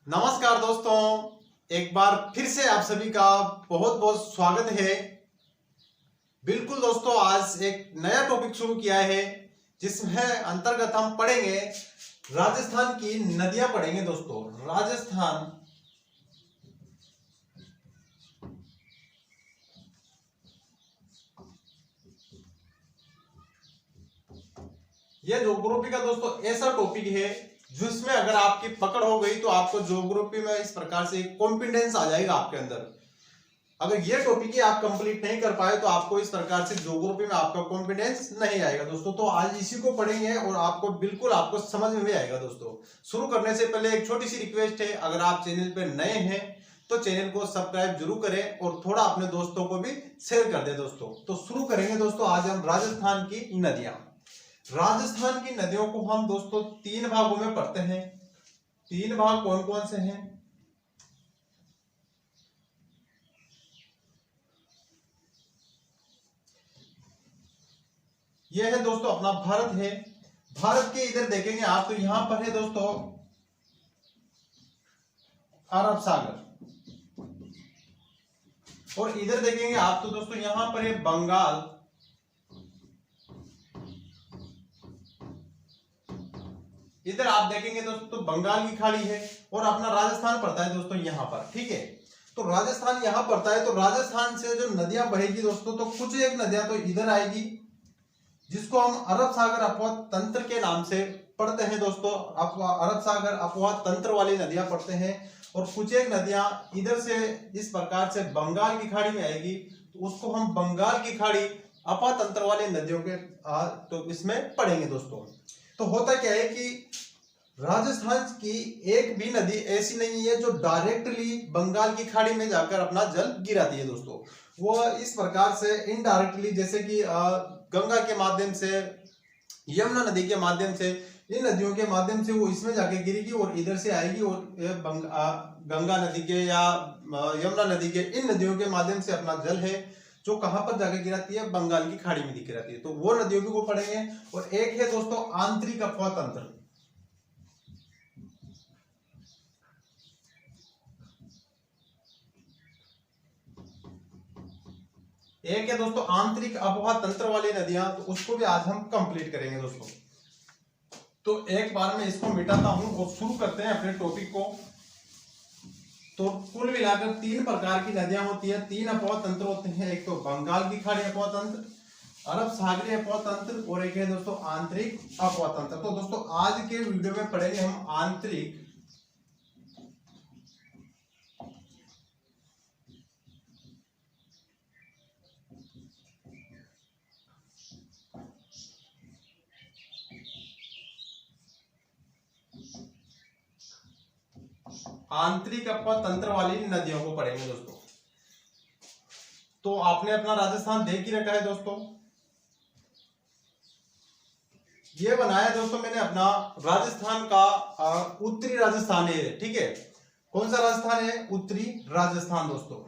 नमस्कार दोस्तों, एक बार फिर से आप सभी का बहुत बहुत स्वागत है। बिल्कुल दोस्तों, आज एक नया टॉपिक शुरू किया है जिसमें अंतर्गत हम पढ़ेंगे राजस्थान की नदियां पढ़ेंगे दोस्तों। राजस्थान यह ज्योग्राफी का दोस्तों ऐसा टॉपिक है जिसमें अगर आपकी पकड़ हो गई तो आपको ज्योग्राफी में इस प्रकार से कॉन्फिडेंस आ जाएगा आपके अंदर। अगर ये टॉपिक ही आप कंप्लीट नहीं कर पाए तो आपको इस प्रकार से ज्योग्राफी में आपका कॉन्फिडेंस नहीं आएगा दोस्तों। तो आज इसी को पढ़ेंगे और आपको बिल्कुल आपको समझ में भी आएगा दोस्तों। शुरू करने से पहले एक छोटी सी रिक्वेस्ट है, अगर आप चैनल पर नए हैं तो चैनल को सब्सक्राइब जरूर करें और थोड़ा अपने दोस्तों को भी शेयर कर दें दोस्तों। तो शुरू करेंगे दोस्तों, आज हम राजस्थान की नदियां। राजस्थान की नदियों को हम दोस्तों तीन भागों में पढ़ते हैं। तीन भाग कौन कौन से हैं? यह है दोस्तों अपना भारत है। भारत के इधर देखेंगे आप तो यहां पर है दोस्तों अरब सागर, और इधर देखेंगे आप तो दोस्तों यहां पर है बंगाल। इधर आप देखेंगे दोस्तों तो बंगाल की खाड़ी है और अपना राजस्थान पड़ता है दोस्तों यहां पर, ठीक है। तो राजस्थान यहां पड़ता है, तो राजस्थान से जो नदियां बहेगी दोस्तों, तो कुछ एक नदियां तो इधर आएगी जिसको हम अरब सागर अपवाह तंत्र के नाम से पढ़ते हैं दोस्तों। अरब सागर अपवाह तंत्र वाली नदियां पढ़ते हैं, और कुछ एक नदियां इधर से इस प्रकार से बंगाल की खाड़ी में आएगी, तो उसको हम बंगाल की खाड़ी अपवाह तंत्र वाली नदियों के तो इसमें पढ़ेंगे दोस्तों। तो होता क्या है कि राजस्थान की एक भी नदी ऐसी नहीं है जो डायरेक्टली बंगाल की खाड़ी में जाकर अपना जल गिराती है दोस्तों। वो इस प्रकार से इनडायरेक्टली, जैसे कि गंगा के माध्यम से, यमुना नदी के माध्यम से, इन नदियों के माध्यम से वो इसमें जाके गिरेगी और इधर से आएगी और गंगा नदी के या यमुना नदी के, इन नदियों के माध्यम से अपना जल है जो कहां पर जाकर गिराती है? बंगाल की खाड़ी में गिराती है। तो वो नदियों को पढ़ेंगे। और एक है दोस्तों आंतरिक अपवाह तंत्र। एक है दोस्तों आंतरिक अपवाह तंत्र वाली नदियां, तो उसको भी आज हम कंप्लीट करेंगे दोस्तों। तो एक बार मैं इसको मिटाता हूं और शुरू करते हैं अपने टॉपिक को। तो कुल मिलाकर तीन प्रकार की नदियां होती है, तीन अपवाह तंत्र होते हैं। एक तो बंगाल की खाड़ी अपवाह तंत्र, अरब सागरीय अपवाह तंत्र, और एक है दोस्तों आंतरिक अपवाह तंत्र। तो दोस्तों आज के वीडियो में पढ़ेंगे हम आंतरिक आंतरिक अपवाह तंत्र वाली नदियों को पढ़ेंगे दोस्तों। तो आपने अपना राजस्थान देख ही रखा है दोस्तों। ये बनाया दोस्तों मैंने अपना राजस्थान का उत्तरी राजस्थान है, ठीक है। कौन सा राजस्थान है? उत्तरी राजस्थान दोस्तों।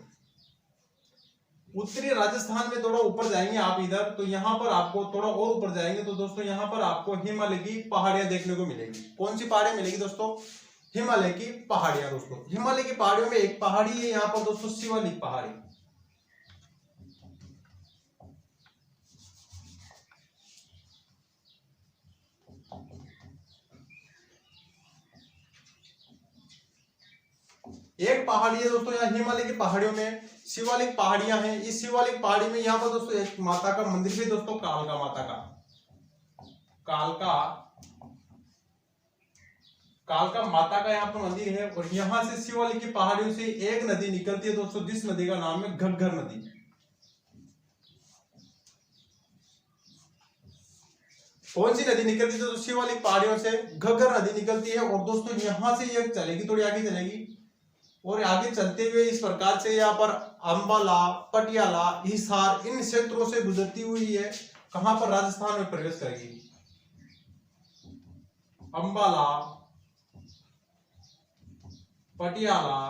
उत्तरी राजस्थान में थोड़ा ऊपर जाएंगे आप इधर, तो यहाँ पर आपको थोड़ा और ऊपर जाएंगे तो दोस्तों यहाँ पर आपको हिमालय की पहाड़ियां देखने को मिलेगी। कौन सी पहाड़ियां मिलेगी दोस्तों? हिमालय की पहाड़ियां दोस्तों। हिमालय की पहाड़ियों में एक पहाड़ी है यहाँ पर दोस्तों शिवालिक पहाड़ी। एक पहाड़ी है दोस्तों यहाँ हिमालय की पहाड़ियों में, शिवालिक पहाड़ियां हैं। इस शिवालिक पहाड़ी में यहाँ पर दोस्तों एक माता का मंदिर भी दोस्तों, कालका माता का, कालका माता का यहाँ पर मंदिर है। और यहाँ से शिवालिक की पहाड़ियों से एक नदी निकलती है दोस्तों, जिस नदी का नाम है घग्गर नदी। कौन सी नदी निकलती है? तो शिवालिक पहाड़ियों से घग्गर नदी निकलती है। और दोस्तों यहाँ से ये चलेगी, थोड़ी आगे चलेगी, और आगे चलते हुए इस प्रकार से यहाँ पर अंबाला, पटियाला, हिसार, इन क्षेत्रों से गुजरती हुई है कहां पर? राजस्थान में प्रवेश करेगी। अंबाला, पटियाला,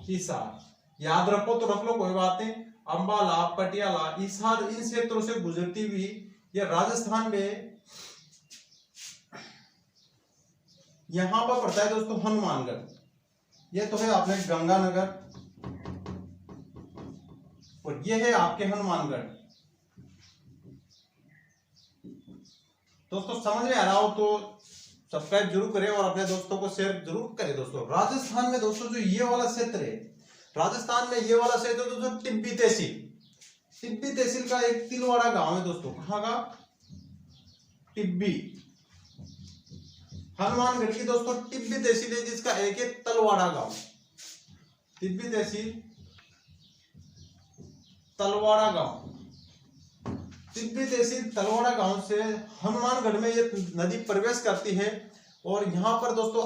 हिसार, याद रखो तो रख लो, कोई बात नहीं। अंबाला, पटियाला, हिसार, इन क्षेत्रों से गुजरती हुई यह राजस्थान में यहां पर पड़ता है दोस्तों हनुमानगढ़, ये तो है अपने गंगानगर, और ये है आपके हनुमानगढ़। दोस्तों समझ में आ रहा हो तो सब्सक्राइब जरूर करें और अपने दोस्तों को शेयर जरूर करें। दोस्तों राजस्थान में दोस्तों जो ये वाला क्षेत्र है, राजस्थान में ये वाला क्षेत्र दोस्तों टिब्बी तहसील, टिब्बी तहसील का एक तिलवाड़ा गांव है दोस्तों। कहां का? टिब्बी। हनुमानगढ़ की दोस्तों टिब्बी तहसील है, जिसका एक है तलवाड़ा गांव। टिब्बी तहसील तलवाड़ा गांव, टिब्बी तहसील तलवाड़ा गांव से हनुमानगढ़ में ये नदी प्रवेश करती है। और यहाँ पर दोस्तों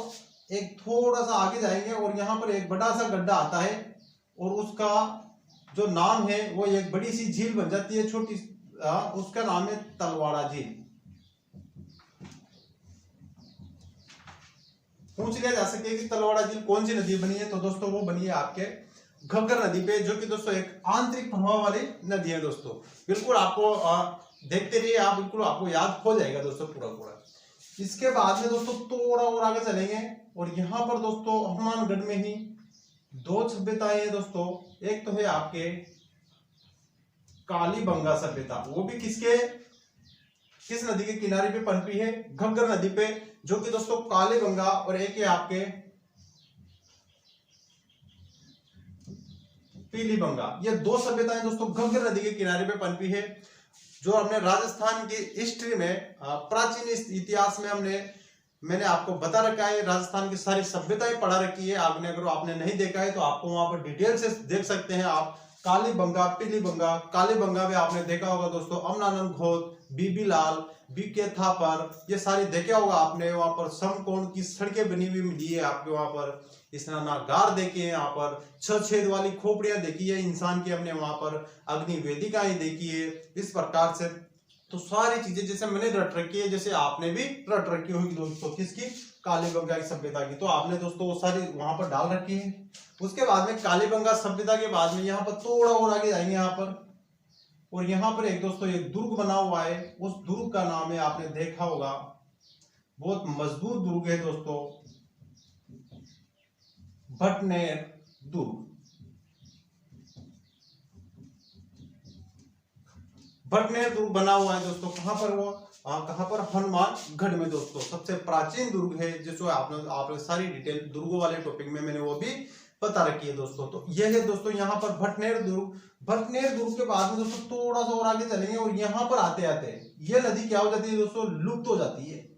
एक थोड़ा सा आगे जाएंगे और यहाँ पर एक बड़ा सा गड्ढा आता है, और उसका जो नाम है वो एक बड़ी सी झील बन जाती है, छोटी, उसका नाम है तलवाड़ा झील। पूछ लिया जा सके कि तलवाड़ा झील कौन सी नदी बनी है, तो दोस्तों वो बनी है आपके घग्गर नदी पे, जो कि दोस्तों एक आंतरिक प्रवाह वाली नदी है दोस्तों। बिल्कुल आपको देखते रहिए आप, बिल्कुल आपको याद हो जाएगा दोस्तों पूरा। इसके बाद में दोस्तों थोड़ा और आगे चलेंगे, और यहाँ पर दोस्तों हनुमानगढ़ में ही दो सभ्यताएं हैं दोस्तों। एक तो है आपके कालीबंगा सभ्यता, वो भी किस नदी के किनारे पे पनपी है? घग्गर नदी पे, जो कि दोस्तों कालीबंगा, और एक है आपके पीलीबंगा। ये दो सभ्यताएं दोस्तों घग्गर नदी के किनारे पे पनपी है, जो हमने राजस्थान की हिस्ट्री में, प्राचीन इतिहास में मैंने आपको बता रखा है। राजस्थान की सारी सभ्यताएं पढ़ा रखी है आपने, अगर आपने नहीं देखा है तो आपको वहां पर डिटेल से देख सकते हैं आप। कालीबंगा, पीलीबंगा। कालीबंगा में आपने देखा होगा दोस्तों अमनानंद घोष, बीबी लाल, बीके थापर, ये सारी देखा होगा आपने। वहां पर समकोण की सड़कें बनी हुई मिली है आपके, वहां पर स्नानागार देखे हैं, यहाँ पर 6 छेद वाली खोपड़ियां देखी है इंसान की हमने, वहां पर अग्नि वेदिकाएं देखी है। इस प्रकार से तो सारी चीजें जैसे मैंने रट रखी है, जैसे आपने भी रट रखी होगी दोस्तों, किसकी? कालीबंगा की सभ्यता की। तो आपने दोस्तों वो सारी वहां पर डाल रखी है। उसके बाद में कालीबंगा सभ्यता के बाद में यहाँ पर थोड़ा और आगे जाएंगे यहाँ पर, और यहाँ पर एक दोस्तों एक दुर्ग बना हुआ है। उस दुर्ग का नाम है, आपने देखा होगा, बहुत मजबूत दुर्ग है दोस्तों, भटनेर दुर्ग। भटनेर दुर्ग बना हुआ है दोस्तों। कहां पर? वो कहां पर? हनुमानगढ़ में दोस्तों। सबसे प्राचीन दुर्ग है, जिसको आपने सारी डिटेल दुर्गों वाले टॉपिक में मैंने वो भी बता रखी है दोस्तों। तो यह है दोस्तों यहाँ पर भटनेर दुर्ग। भटनेर दुर्ग के बाद में दोस्तों थोड़ा सा और आगे चलेंगे, और यहाँ पर आते आते ये नदी क्या हो जाती है दोस्तों? लुप्त हो जाती है।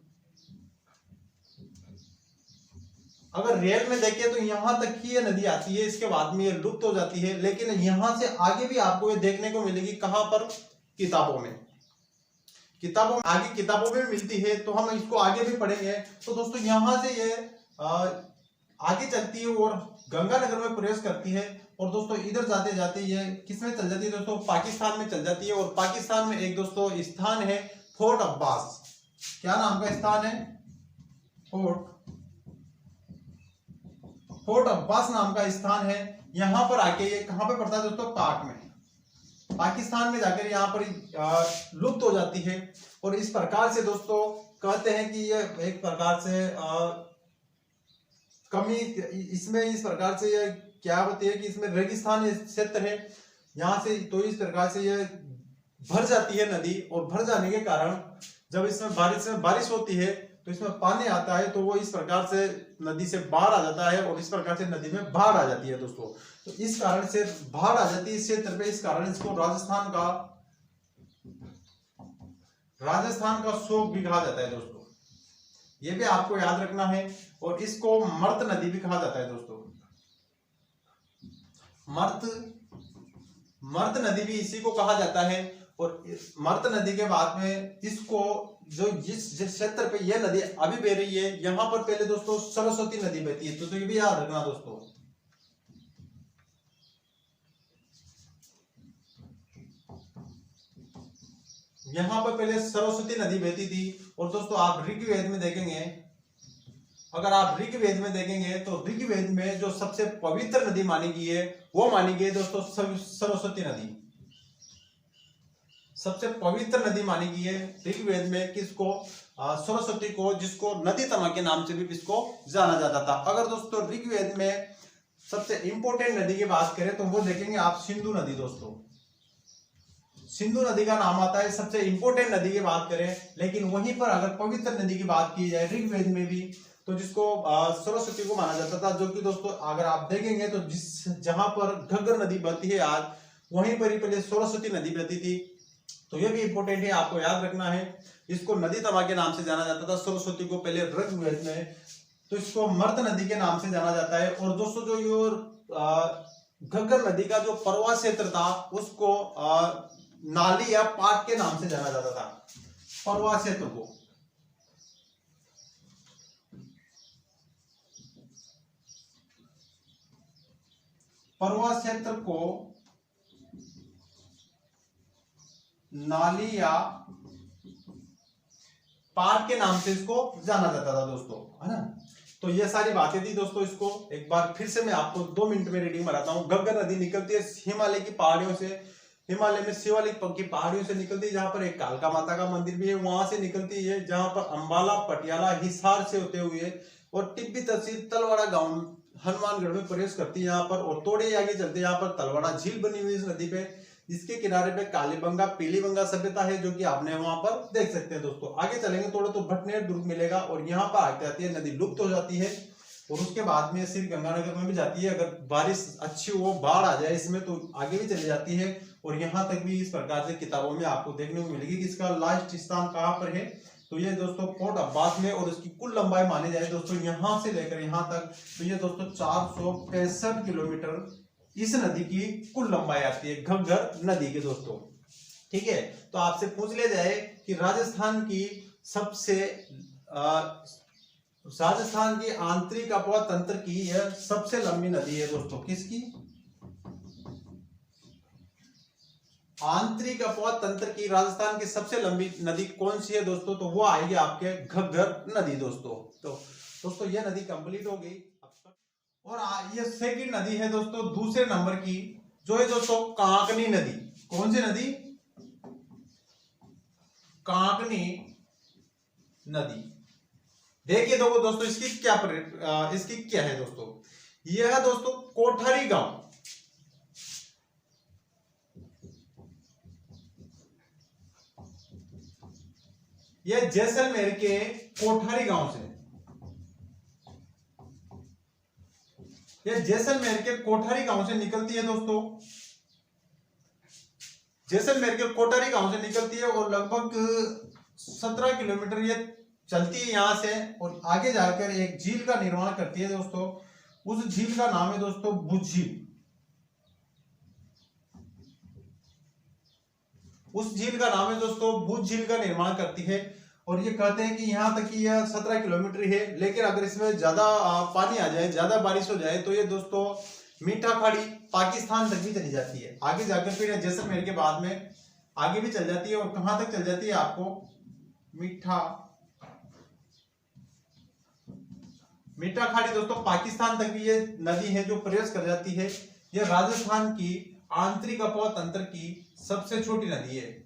अगर रियल में देखें तो यहां तक ही ये नदी आती है, इसके बाद में ये लुप्त हो जाती है। लेकिन यहां से आगे भी आपको ये देखने को मिलेगी। कहां पर? किताबों में आगे किताबों में मिलती है, तो हम इसको आगे भी पढ़ेंगे। तो दोस्तों यहां से ये आगे चलती है और गंगानगर में प्रवेश करती है, और दोस्तों इधर जाते जाते ये किसमें चल जाती है दोस्तों? पाकिस्तान में चल जाती है। और पाकिस्तान में एक दोस्तों स्थान है फोर्ट अब्बास। क्या नाम का स्थान है? फोर्ट अब्बास नाम का स्थान है। यहां पर आके ये कहां पे पड़ता है दोस्तों? पाक में, पाकिस्तान में जाकर यहाँ पर लुप्त हो जाती है। और इस प्रकार से दोस्तों कहते हैं कि ये एक प्रकार से कमी इसमें, इस प्रकार से ये क्या होती है कि इसमें रेगिस्तान क्षेत्र है यहाँ से, तो इस प्रकार से ये भर जाती है नदी। और भर जाने के कारण जब इसमें बारिश होती है तो इसमें पानी आता है, तो वो इस प्रकार से नदी से बाहर आ जाता है, और इस प्रकार से नदी में बाढ़ आ जाती है दोस्तों। तो इस कारण से बाढ़ आ जाती है इस क्षेत्र पे, इस कारण इसको राजस्थान का शोक भी कहा जाता है दोस्तों। ये भी आपको याद रखना है। और इसको मर्त नदी भी कहा जाता है दोस्तों। मर्त नदी भी इसी को कहा जाता है। और मर्त नदी के बाद में इसको जो जिस क्षेत्र पे ये नदी अभी बह रही है, यहाँ पर पहले दोस्तों सरस्वती नदी बहती है, तो ये भी याद रखना दोस्तों। यहाँ पर पहले सरस्वती नदी बहती थी। और दोस्तों आप ऋग्वेद में देखेंगे, अगर आप ऋग्वेद में देखेंगे तो ऋग्वेद में जो सबसे पवित्र नदी मानी गई है वो मानी गई है दोस्तों सरस्वती नदी। सबसे पवित्र नदी मानी गई है ऋग्वेद में किसको, सरस्वती को, जिसको नदी तमा के नाम से भी इसको जाना जाता था। अगर दोस्तों ऋग्वेद में सबसे इंपॉर्टेंट नदी की बात करें तो वो देखेंगे आप सिंधु नदी। दोस्तों सिंधु नदी का नाम आता है सबसे इंपॉर्टेंट नदी की बात करें, लेकिन वहीं पर अगर पवित्र नदी की बात की जाए ऋग्वेद में भी तो जिसको सरस्वती को माना जाता था, जो कि दोस्तों अगर आप देखेंगे तो जहां पर घग्गर नदी बहती है आज, वहीं पर ही पहले सरस्वती नदी बहती थी। तो ये भी इंपॉर्टेंट है, आपको याद रखना है। इसको नदी तमा के नाम से जाना जाता था, सरस्वती को पहले ऋग्वेद में, तो इसको मर्त नदी के नाम से जाना जाता है। और दोस्तों जो ये घग्गर नदी का जो परवा क्षेत्र था उसको नाली या पाट के नाम से जाना जाता था, परवा क्षेत्र को। परवा क्षेत्र को नाली या पाट के नाम से इसको जाना जाता था दोस्तों, है ना। तो ये सारी बातें थी दोस्तों। इसको एक बार फिर से मैं आपको 2 मिनट में रीडिंग बनाता हूँ। घग्गर नदी निकलती है हिमालय की पहाड़ियों से, हिमालय में शिवालिक की पहाड़ियों से निकलती है, जहां पर एक कालका माता का मंदिर भी है, वहां से निकलती है, जहां पर अंबाला, पटियाला, हिसार से होते हुए और टिब्बी तहसील तलवाड़ा गांव हनुमानगढ़ में प्रवेश करती है यहाँ पर, और थोड़े आगे चलते हैं यहाँ पर तलवाड़ा झील बनी हुई इस नदी पे, जिसके किनारे पे कालीबंगा, पीलीबंगा सभ्यता है, जो कि आपने वहां पर देख सकते हैं दोस्तों। आगे चलेंगे थोड़ा तो भटनेर दुर्ग मिलेगा, और यहाँ पर आगे आती है नदी लुप्त हो जाती है, और उसके बाद में श्री गंगानगर में भी जाती है। अगर बारिश अच्छी हो, बाढ़ आ जाए इसमें, तो आगे भी चली जाती है। और यहाँ तक भी इस प्रकार से किताबों में आपको देखने को मिलेगी कि इसका लास्ट स्थान कहाँ पर है, तो ये दोस्तों पोर्ट अब्बास में। और इसकी कुल लंबाई मानी जाए दोस्तों यहाँ से लेकर यहाँ तक, तो ये दोस्तों 465 किलोमीटर इस नदी की कुल लंबाई आती है, घग्गर नदी के दोस्तों। ठीक है, तो आपसे पूछ लिया जाए कि राजस्थान की आंतरिक अपवा तंत्र की यह सबसे लंबी नदी है दोस्तों, किसकी? आंतरिक अपवा तंत्र की राजस्थान की सबसे लंबी नदी कौन सी है दोस्तों? तो वो आएगी आपके घग्गर नदी दोस्तों। तो दोस्तों ये नदी कंप्लीट हो गई। और ये सेकंड नदी है दोस्तों दूसरे नंबर की, जो है दोस्तों कांकनी नदी। कौन सी नदी? कांकनी नदी। देखिए दोस्तों इसकी क्या है दोस्तों? यह है दोस्तों कोठारी गांव। यह जैसलमेर के कोठारी गांव से, यह जैसलमेर के कोठारी गांव से निकलती है दोस्तों। जैसलमेर के कोठारी गांव से निकलती है और लगभग 17 किलोमीटर ये चलती है यहां से, और आगे जाकर एक झील का निर्माण करती है दोस्तों। उस झील का नाम है दोस्तों भुज झील। उस झील का नाम है दोस्तों भुज झील का निर्माण करती है। और ये कहते हैं कि यहाँ तक की यह 17 किलोमीटर है, लेकिन अगर इसमें ज्यादा पानी आ जाए, ज्यादा बारिश हो जाए, तो ये दोस्तों मीठा खाड़ी पाकिस्तान तक भी चली जाती है। आगे जाकर फिर जैसलमेर के बाद में आगे भी चल जाती है, और कहां तक चल जाती है आपको? मीठा खाड़ी दोस्तों पाकिस्तान तक भी ये नदी है जो प्रवेश कर जाती है। यह राजस्थान की आंतरिक अपवा तंत्र की सबसे छोटी नदी है।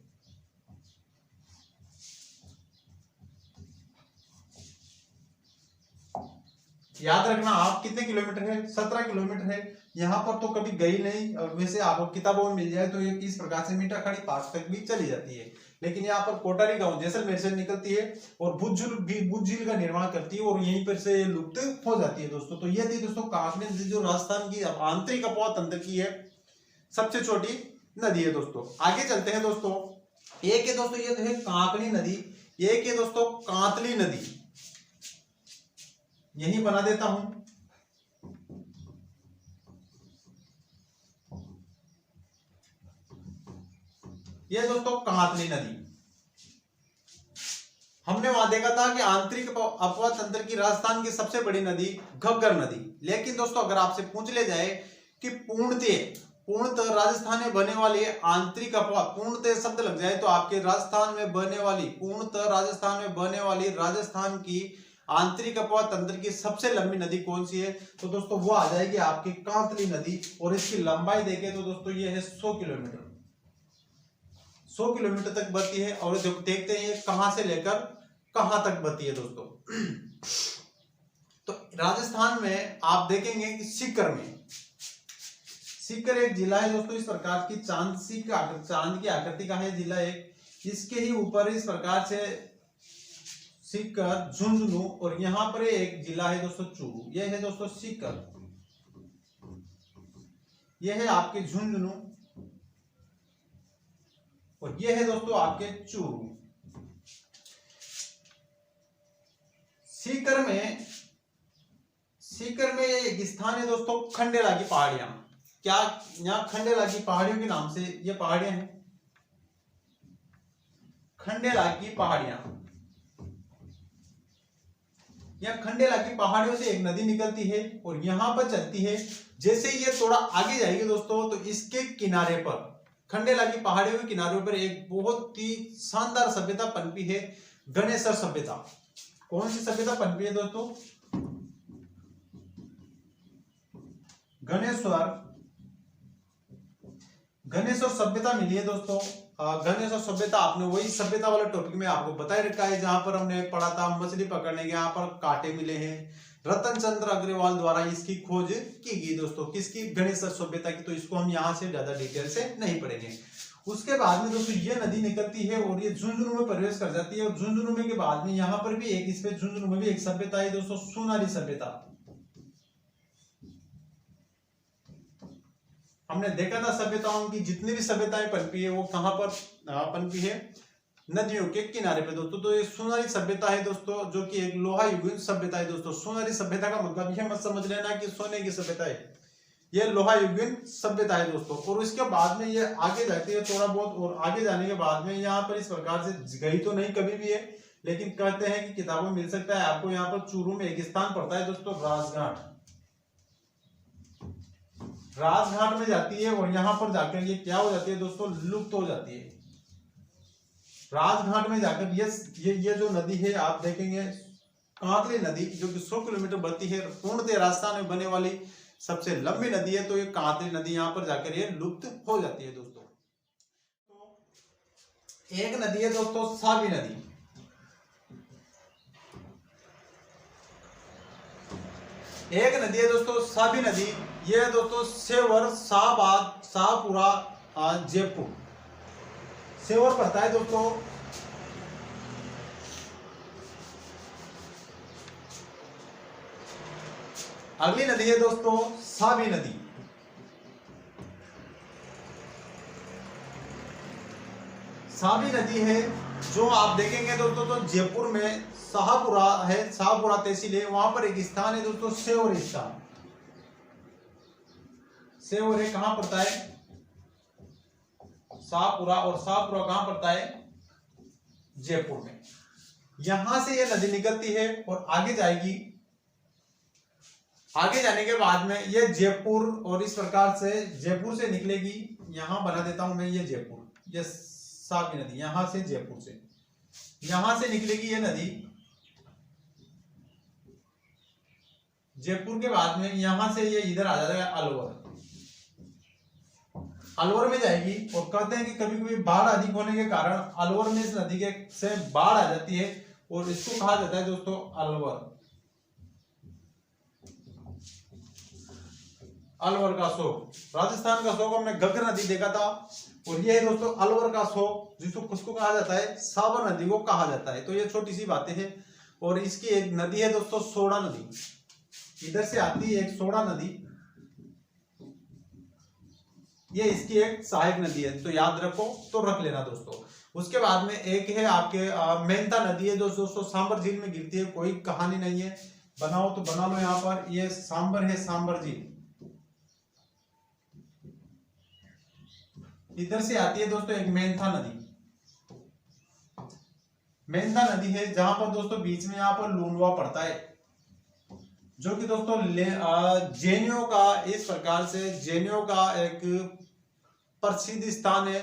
याद रखना आप, कितने किलोमीटर है? 17 किलोमीटर है। यहाँ पर तो कभी गई नहीं, वैसे आपको किताबों में मिल जाए तो ये किस प्रकार से मीठा खाड़ी पास तक भी चली जाती है, लेकिन यहाँ पर कोटारी गांव जैसलमेर से निकलती है और भुज झील का निर्माण करती है, और यहीं पर से लुप्त हो जाती है दोस्तों। तो ये थी दोस्तों कांकनी नदी, जो राजस्थान की आंतरिक अपवा तंत्र की है सबसे छोटी नदी है दोस्तों। आगे चलते हैं दोस्तों। एक है दोस्तों ये है कांकनी नदी, एक है दोस्तों कांतली नदी। यही बना देता हूं। यह दोस्तों कांतली नदी। हमने वहां देखा था कि आंतरिक अपवा तंत्र की राजस्थान की सबसे बड़ी नदी घग्गर नदी। लेकिन दोस्तों अगर आपसे पूछ ले जाए कि पूर्णतः राजस्थान में बहने वाली आंतरिक अपवा, पूर्णतः शब्द लग जाए तो आपके राजस्थान में बहने वाली, पूर्णतः राजस्थान में बहने वाली राजस्थान की आंतरिक अपवा तंत्र की सबसे लंबी नदी कौन सी है? तो दोस्तों वो आ जाएगी आपकी कांतली नदी, और इसकी लंबाई देखें तो दोस्तों ये है 100 किलोमीटर। 100 किलोमीटर तक बहती है। और जो देखते हैं ये कहां से लेकर कहां तक बहती है दोस्तों। तो राजस्थान में आप देखेंगे कि सीकर एक जिला है दोस्तों, इस प्रकार की चांद की आकृति का है जिला एक। इसके ही ऊपर इस प्रकार से सीकर, झुंझुनू, और यहाँ पर एक जिला है दोस्तों चूरू। यह है दोस्तों सीकर, यह है आपके झुंझुनू, और यह है दोस्तों आपके चूरू। सीकर में एक स्थान है दोस्तों खंडेला की पहाड़ियां। क्या यहाँ खंडेला की पहाड़ियों के नाम से ये पहाड़ियां हैं, खंडेला की पहाड़ियां। यहाँ खंडेला की पहाड़ियों से एक नदी निकलती है और यहाँ पर चलती है। जैसे ये थोड़ा आगे जाएगी दोस्तों तो इसके किनारे पर, खंडेला की पहाड़ियों के किनारों पर एक बहुत ही शानदार सभ्यता पनपी है, गणेशर सभ्यता। कौन सी सभ्यता पनपी है दोस्तों? गणेश्वर सभ्यता मिली है दोस्तों। गणेश्वर सभ्यता, आपने वही सभ्यता वाला टॉपिक में आपको बताए रखा है, जहां पर हमने पढ़ा था मछली पकड़ने के, यहाँ पर कांटे मिले हैं। रतन चंद्र अग्रवाल द्वारा इसकी खोज की गई दोस्तों, किसकी? गणेश्वर सभ्यता की। तो इसको हम यहाँ से ज्यादा डिटेल से नहीं पढ़ेंगे। उसके बाद में दोस्तों ये नदी निकलती है और ये झुंझुनू में प्रवेश कर जाती है, और झुंझुनू में के बाद में यहाँ पर भी एक, इसमें झुंझुनू में भी एक सभ्यता है दोस्तों, सोनारी सभ्यता। हमने देखा था सभ्यताओं की जितनी भी सभ्यताएं पनपी है वो कहां पर पनपी है? नदियों के किनारे पे दोस्तों। तो ये सोनारी सभ्यता है दोस्तों, जो कि एक लोहा युगीन सभ्यता है दोस्तों। सोनारी सभ्यता का मतलब यह मत समझ लेना कि सोने की सभ्यता है, ये लोहा युगीन सभ्यता है दोस्तों। और उसके बाद में ये आगे जाती है थोड़ा बहुत, और आगे जाने के बाद में यहाँ पर इस प्रकार से गई तो नहीं कभी भी है, लेकिन कहते हैं कि किताबों में मिल सकता है आपको। यहाँ पर चूरू में एक स्थान पड़ता है दोस्तों, राजघाट में जाती है, और यहाँ पर जाकर ये क्या हो जाती है दोस्तों? लुप्त हो जाती है। राजघाट में जाकर ये जो नदी है आप देखेंगे, कांकरी नदी, जो कि 100 किलोमीटर बढ़ती है, पूर्णतः राजस्थान में बने वाली सबसे लंबी नदी है। तो ये कांकरी नदी यहाँ पर जाकर ये लुप्त हो जाती है दोस्तों। तो एक नदी है दोस्तों साबी नदी। एक नदी है दोस्तों साबी नदी। ये है दोस्तों सेवर, शाहबाद, शाहपुरा, जयपुर। सेवर पड़ता है दोस्तों अगली नदी है दोस्तों साबी नदी। साबी नदी है जो आप देखेंगे दोस्तों, तो जयपुर में शाहपुरा है, शाहपुरा तहसील है, वहां पर एक स्थान है दोस्तों सेवर स्थान। सेवर है, कहां पड़ता है? शाहपुरा। और शाहपुरा कहां पड़ता है? जयपुर में। यहां से यह नदी निकलती है और आगे जाएगी। आगे जाने के बाद में यह जयपुर, और इस प्रकार से जयपुर से निकलेगी। यहां बना देता हूं मैं ये जयपुर, ये साबी नदी यहां से, जयपुर से यहां से निकलेगी ये नदी। जयपुर के बाद में यहां से ये इधर आ जाएगा अलवर। अलवर में जाएगी, और कहते हैं कि कभी कभी बाढ़ अधिक होने के कारण अलवर में इस नदी के से बाढ़ आ जाती है, और इसको कहा जाता है दोस्तों अलवर। अलवर का शोक, राजस्थान का शोक हमने घग्गर नदी देखा था, और ये है दोस्तों अलवर का शोक, जिसको किसको कहा जाता है? साबर नदी को कहा जाता है। तो ये छोटी सी बातें हैं। और इसकी एक नदी है दोस्तों सोडा नदी, इधर से आती है एक सोडा नदी, ये इसकी एक सहायक नदी है। तो याद रखो, तो रख लेना दोस्तों। उसके बाद में एक है आपके मेहता नदी है दोस्तों, सांबर झील में गिरती है। कोई कहानी नहीं है, बनाओ तो बना लो। यहाँ पर ये सांबर है, सांबर झील इधर से आती है दोस्तों एक मेहता नदी। मेहता नदी है जहां पर दोस्तों बीच में यहाँ पर लूनवा पड़ता है, जो कि दोस्तों जैनियों का, इस प्रकार से जैनियों का एक प्रसिद्ध स्थान है।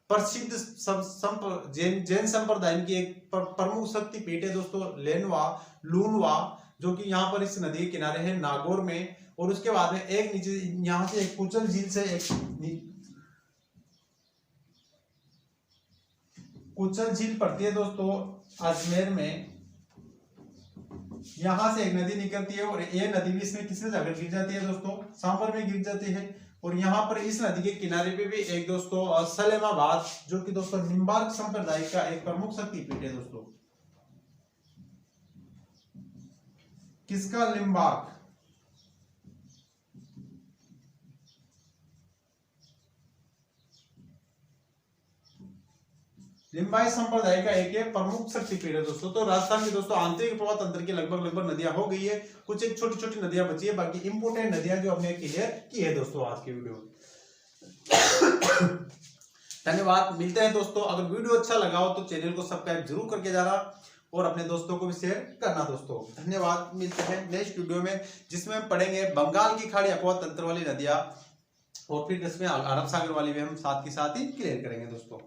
प्रसिद्ध जैन संप्रदाय की एक प्रमुख शक्ति पीठ है दोस्तों लूनवा, जो कि यहाँ पर इस नदी के किनारे है नागौर में। और उसके बाद में एक नीचे यहाँ से एक कुचल झील से एक कुचल झील पड़ती है दोस्तों अजमेर में, यहां से एक नदी निकलती है और ये नदी भी इसमें किसमें जाकर गिर जाती है दोस्तों, सांभर में गिर जाती है। और यहाँ पर इस नदी के किनारे पे भी एक दोस्तों सलेमाबाद, जो कि दोस्तों निम्बार्क संप्रदाय का एक प्रमुख शक्तिपीठ है दोस्तों। किसका? लिम्बार्क। लिम्बाई संप्रदाय का एक प्रमुख शक्तिपीठ है दोस्तों। तो राजस्थान की दोस्तों आंतरिक प्रवाह तंत्र की लगभग नदियां हो गई है, कुछ एक छोटी छोटी नदियां बची है, बाकी इंपोर्टेंट नदियां जो हमने क्लियर की है दोस्तों आज की वीडियो में। धन्यवाद, मिलते हैं दोस्तों। अगर वीडियो अच्छा लगा हो तो चैनल को सब्सक्राइब जरूर करके जाना और अपने दोस्तों को भी शेयर करना दोस्तों। धन्यवाद, मिलते हैं नेक्स्ट वीडियो में, जिसमें हम पढ़ेंगे बंगाल की खाड़ी अपवाह तंत्र वाली नदियां और फिर इसमें अरब सागर वाली भी हम साथ ही क्लियर करेंगे दोस्तों।